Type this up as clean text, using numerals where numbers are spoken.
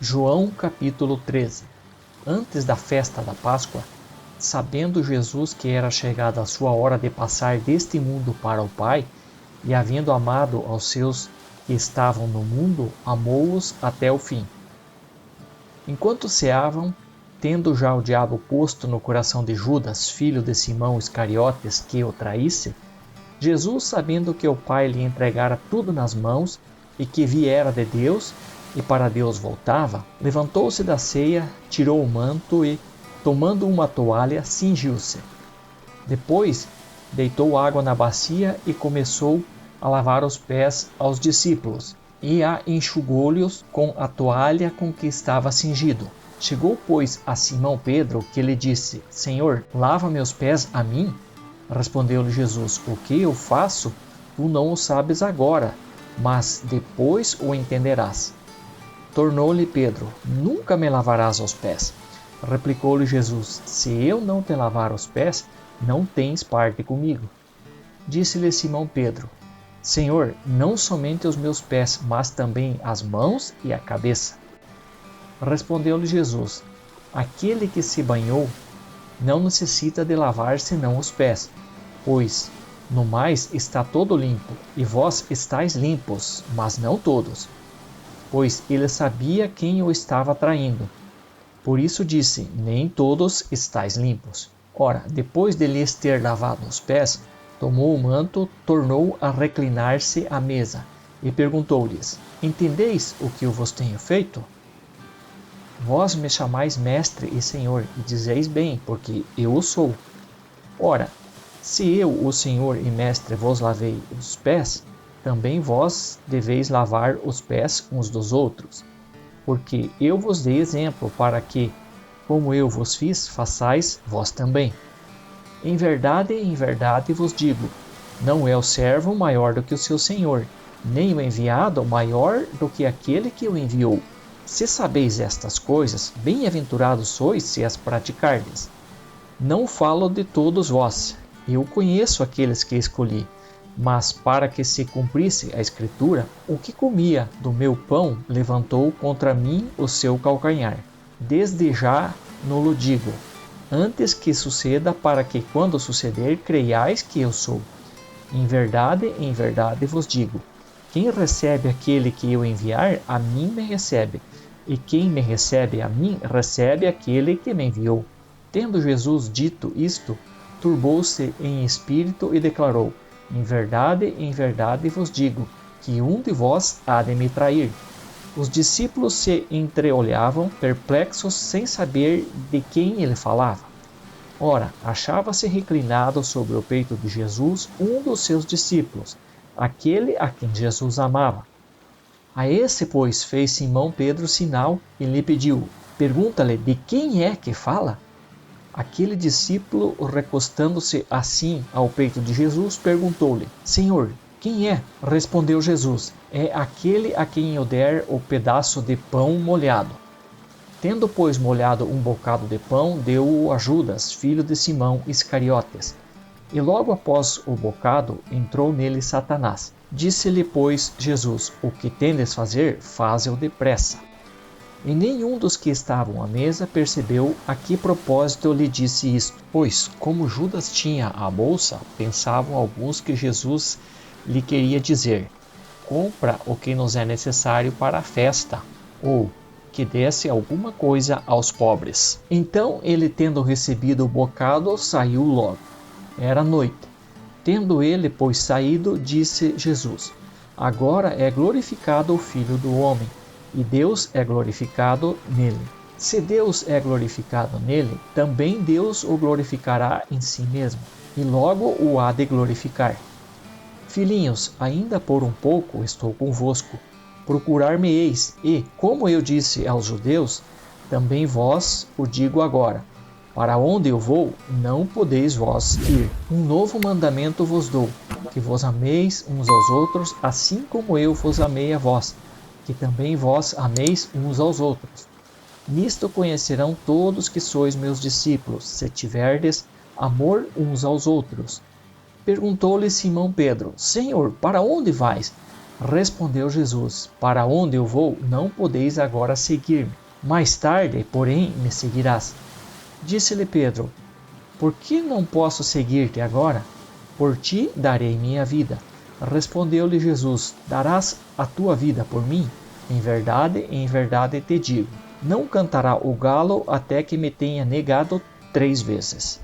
João capítulo 13. Antes da festa da Páscoa, sabendo Jesus que era chegada a sua hora de passar deste mundo para o Pai, e havendo amado aos seus que estavam no mundo, amou-os até o fim. Enquanto ceavam, tendo já o diabo posto no coração de Judas, filho de Simão Iscariotes, que o traísse, Jesus, sabendo que o Pai lhe entregara tudo nas mãos, e que viera de Deus, e para Deus voltava, levantou-se da ceia, tirou o manto e, tomando uma toalha, cingiu-se. Depois, deitou água na bacia e começou a lavar os pés aos discípulos, e a enxugou-lhes com a toalha com que estava cingido. Chegou, pois, a Simão Pedro, que lhe disse: Senhor, lava meus pés a mim? Respondeu-lhe Jesus: O que eu faço, tu não o sabes agora, mas depois o entenderás. Tornou-lhe Pedro: Nunca me lavarás os pés. Replicou-lhe Jesus: Se eu não te lavar os pés, não tens parte comigo. Disse-lhe Simão Pedro: Senhor, não somente os meus pés, mas também as mãos e a cabeça. Respondeu-lhe Jesus: Aquele que se banhou não necessita de lavar senão os pés, pois no mais está todo limpo, e vós estáis limpos, mas não todos. Pois ele sabia quem o estava traindo. Por isso disse: Nem todos estáis limpos. Ora, depois de lhes ter lavado os pés, tomou o manto, tornou a reclinar-se à mesa, e perguntou-lhes: Entendeis o que eu vos tenho feito? Vós me chamais mestre e senhor, e dizeis bem, porque eu o sou. Ora, se eu, o senhor e mestre, vos lavei os pés, também vós deveis lavar os pés uns dos outros, porque eu vos dei exemplo para que, como eu vos fiz, façais vós também. Em verdade vos digo, não é o servo maior do que o seu senhor, nem o enviado maior do que aquele que o enviou. Se sabeis estas coisas, bem-aventurados sois se as praticardes. Não falo de todos vós, eu conheço aqueles que escolhi, mas para que se cumprisse a Escritura, o que comia do meu pão levantou contra mim o seu calcanhar. Desde já no-lo digo, antes que suceda, para que, quando suceder, creiais que eu sou. Em verdade vos digo, quem recebe aquele que eu enviar, a mim me recebe, e quem me recebe a mim, recebe aquele que me enviou. Tendo Jesus dito isto, turbou-se em espírito e declarou: Em verdade vos digo, que um de vós há de me trair. Os discípulos se entreolhavam, perplexos, sem saber de quem ele falava. Ora, achava-se reclinado sobre o peito de Jesus um dos seus discípulos, aquele a quem Jesus amava. A esse, pois, fez Simão Pedro sinal e lhe pediu: Pergunta-lhe de quem é que fala? Aquele discípulo, recostando-se assim ao peito de Jesus, perguntou-lhe: Senhor, quem é? Respondeu Jesus: É aquele a quem eu der o pedaço de pão molhado. Tendo, pois, molhado um bocado de pão, deu-o a Judas, filho de Simão Iscariotes. E logo após o bocado, entrou nele Satanás. Disse-lhe, pois, Jesus: O que tendes fazer, faze-o depressa. E nenhum dos que estavam à mesa percebeu a que propósito lhe disse isto, pois, como Judas tinha a bolsa, pensavam alguns que Jesus lhe queria dizer: Compra o que nos é necessário para a festa, ou que desse alguma coisa aos pobres. Então ele, tendo recebido o bocado, saiu logo. Era noite. Tendo ele, pois, saído, disse Jesus: Agora é glorificado o Filho do Homem, e Deus é glorificado nele. Se Deus é glorificado nele, também Deus o glorificará em si mesmo, e logo o há de glorificar. Filhinhos, ainda por um pouco estou convosco. Procurar-me-eis, e, como eu disse aos judeus, também vós o digo agora: para onde eu vou, não podeis vós ir. Um novo mandamento vos dou, que vos ameis uns aos outros, assim como eu vos amei a vós, que também vós ameis uns aos outros. Nisto conhecerão todos que sois meus discípulos, se tiverdes amor uns aos outros. Perguntou-lhe Simão Pedro: Senhor, para onde vais? Respondeu Jesus: Para onde eu vou, não podeis agora seguir-me. Mais tarde, porém, me seguirás. Disse-lhe Pedro: Por que não posso seguir-te agora? Por ti darei minha vida. Respondeu-lhe Jesus: Darás a tua vida por mim? Em verdade te digo, não cantará o galo até que me tenha negado 3 vezes.